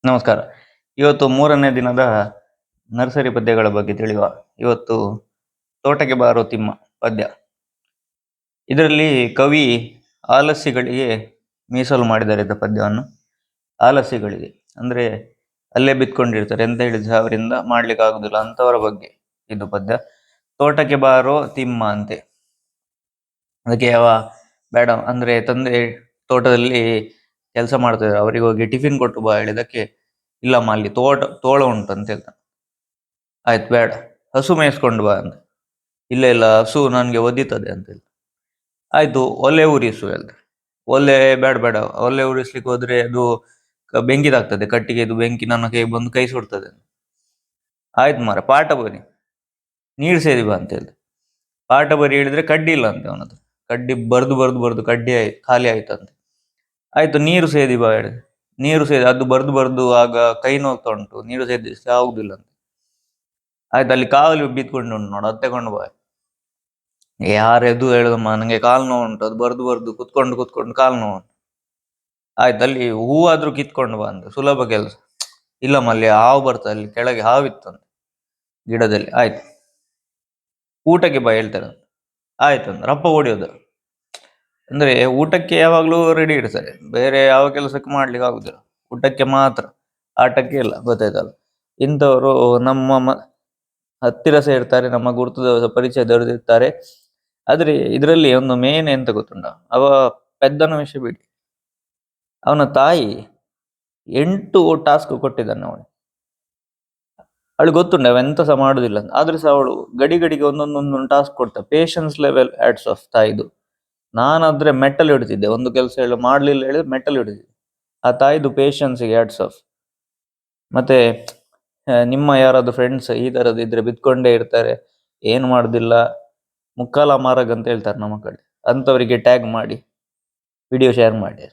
ನಮಸ್ಕಾರ. ಇವತ್ತು 3ನೇ ದಿನದ ನರ್ಸರಿ ಪದ್ಯಗಳ ಬಗ್ಗೆ ತಿಳಿಯುವ. ಇವತ್ತು ತೋಟಕ್ಕೆ ಬಾರೋ ತಿಮ್ಮ ಪದ್ಯ. ಇದರಲ್ಲಿ ಕವಿ ಆಲಸ್ಯಗಳಿಗೆ ಮೀಸಲು ಮಾಡಿದ್ದಾರೆ ಪದ್ಯವನ್ನು. ಆಲಸ್ಯಗಳಿಗೆ ಅಂದ್ರೆ ಅಲ್ಲೇ ಬಿತ್ಕೊಂಡಿರ್ತಾರೆ, ಎಂತ ಹೇಳಿದ್ರೆ ಅವರಿಂದ ಮಾಡ್ಲಿಕ್ಕೆ ಆಗುದಿಲ್ಲ ಅಂತವರ ಬಗ್ಗೆ ಇದು ಪದ್ಯ. ತೋಟಕ್ಕೆ ಬಾರೋ ತಿಮ್ಮ ಅಂತೆ. ಅದಕ್ಕೆ ಯಾವ ಬೇಡ ಅಂದ್ರೆ ತಂದೆ ತೋಟದಲ್ಲಿ ಕೆಲಸ ಮಾಡ್ತಾರೆ, ಅವರಿಗೆ ಹೋಗಿ ಟಿಫಿನ್ ಕೊಟ್ಟು ಬಾ ಹೇಳಿದಕ್ಕೆ ಇಲ್ಲಮ್ಮ ಅಲ್ಲಿ ತೋಳ ಉಂಟು ಅಂತ ಹೇಳ್ತಾನೆ. ಆಯ್ತು ಬೇಡ, ಹಸು ಮೇಯಿಸ್ಕೊಂಡು ಬಾ ಅಂತ. ಇಲ್ಲ ಇಲ್ಲ, ಹಸು ನನ್ಗೆ ಒದಿತದೆ ಅಂತ ಹೇಳಿ. ಆಯ್ತು ಒಲೆ ಉರಿಸು ಹೇಳ್ತಾರೆ. ಒಲೆ ಬೇಡ ಬೇಡ, ಒಲೆ ಉರಿಸ್ಲಿಕ್ಕೆ ಹೋದ್ರೆ ಅದು ಬೆಂಕಿ ತಾಗ್ತದೆ, ಕಟ್ಟಿಗೆ ಇದು ಬೆಂಕಿ ನನ್ನ ಕೈ ಬಂದು ಕೈ ಸುಡ್ತದೆ. ಆಯ್ತು ಮಾರ, ಪಾಠ ಬರಿ, ನೀರು ಸೇದಿ ಬಾ ಅಂತ ಹೇಳಿದೆ. ಪಾಠ ಬರಿ ಹೇಳಿದ್ರೆ ಕಡ್ಡಿ ಇಲ್ಲ ಅಂತೆ ಅವನದು. ಕಡ್ಡಿ ಬರ್ದು ಕಡ್ಡಿ ಖಾಲಿ ಆಯ್ತಂತೆ. ಆಯ್ತು ನೀರು ಸೇದಿ ಬಾ ಹೇಳಿದೆ. ನೀರು ಸೇದಿ, ಅದು ಬರ್ದು ಆಗ ಕೈ ನೋಗ್ತಾ ಉಂಟು, ನೀರು ಸೇದಿಸಿ ಆಗುದಿಲ್ಲ ಅಂತ. ಆಯ್ತು ಅಲ್ಲಿ ಕಾವಲಿ ಬಿತ್ಕೊಂಡು ಉಂಟು ನೋಡು, ಅದು ತಗೊಂಡು ಬಾ. ಯಾರೆದು ಹೇಳುದಮ್ಮ, ನಂಗೆ ಕಾಲು ನೋವು ಉಂಟು, ಅದು ಬರ್ದು ಕುತ್ಕೊಂಡು ಕಾಲು ನೋವು ಉಂಟು. ಆಯ್ತು ಅಲ್ಲಿ ಹೂವಾದ್ರೂ ಕಿತ್ಕೊಂಡು ಬಾ ಅಂತ, ಸುಲಭ ಕೆಲಸ. ಇಲ್ಲಮ್ಮ ಅಲ್ಲಿ ಹಾವು ಬರ್ತದೆ, ಅಲ್ಲಿ ಕೆಳಗೆ ಹಾವಿತ್ತಂತೆ ಗಿಡದಲ್ಲಿ. ಆಯ್ತು ಊಟಕ್ಕೆ ಬಾ ಹೇಳ್ತಾರೆ. ಆಯ್ತು ಅಂದ್ರೆ ಅಪ್ಪ ಓಡಿಯೋದು. ಅಂದ್ರೆ ಊಟಕ್ಕೆ ಯಾವಾಗ್ಲೂ ರೆಡಿ ಇರ್ತಾರೆ, ಬೇರೆ ಯಾವ ಕೆಲಸಕ್ಕೆ ಮಾಡ್ಲಿಕ್ಕೆ ಆಗುದಿಲ್ಲ, ಊಟಕ್ಕೆ ಮಾತ್ರ, ಆಟಕ್ಕೆ ಇಲ್ಲ. ಗೊತ್ತಾಯ್ತಲ್ಲ, ಇಂಥವರು ನಮ್ಮ ಹತ್ತಿರ ಸೇರ್ತಾರೆ, ನಮ್ಮ ಗುರುತದ ಪರಿಚಯದವರು ಇರ್ತಾರೆ. ಆದ್ರೆ ಇದರಲ್ಲಿ ಒಂದು ಮೇನ್ ಎಂತ ಗೊತ್ತುಂಟ, ಅವ ಪೆದ್ದನ ವಿಷಯ ಬಿಡಿ, ಅವನ ತಾಯಿ 8 ಟಾಸ್ಕ್ ಕೊಟ್ಟಿದ್ದಾನೆ ಅವಳು. ಅವಳು ಗೊತ್ತುಂಟ ಅವ ಎಂತ ಸಹ ಮಾಡುದಿಲ್ಲ, ಆದ್ರೆ ಸಹ ಅವಳು ಗಡಿಗೆ ಒಂದೊಂದೊಂದೊಂದು ಟಾಸ್ಕ್ ಕೊಡ್ತಾ. ಪೇಷನ್ಸ್ ಲೆವೆಲ್ ಆಡ್ಸ್ ಆಫ್ ತಾಯಿದು. ನಾನಾದ್ರೆ ಮೆಟ್ಟಲ್ ಹಿಡ್ತಿದ್ದೆ, ಒಂದು ಕೆಲಸ ಹೇಳಿ ಮಾಡ್ಲಿಲ್ಲ ಹೇಳಿದ್ರೆ ಮೆಟ್ಟಲ್ ಹಿಡಿದಿದ್ದೆ. ಆ ತಾಯಿದು ಪೇಷನ್ಸ್ಗೆ ಆಡ್ಸ್ ಆಫ್. ಮತ್ತೆ ನಿಮ್ಮ ಯಾರಾದ್ರು ಫ್ರೆಂಡ್ಸ್ ಈ ತರದ್ದು ಇದ್ರೆ ಬಿತ್ಕೊಂಡೇ ಇರ್ತಾರೆ, ಏನು ಮಾಡುದಿಲ್ಲ, ಮುಕ್ಕಾಲ ಮಾರಗ್ ಅಂತ ಹೇಳ್ತಾರೆ ನಮ್ಮ ಕಡೆ, ಅಂತವರಿಗೆ ಟ್ಯಾಗ್ ಮಾಡಿ ವಿಡಿಯೋ ಶೇರ್ ಮಾಡಿ.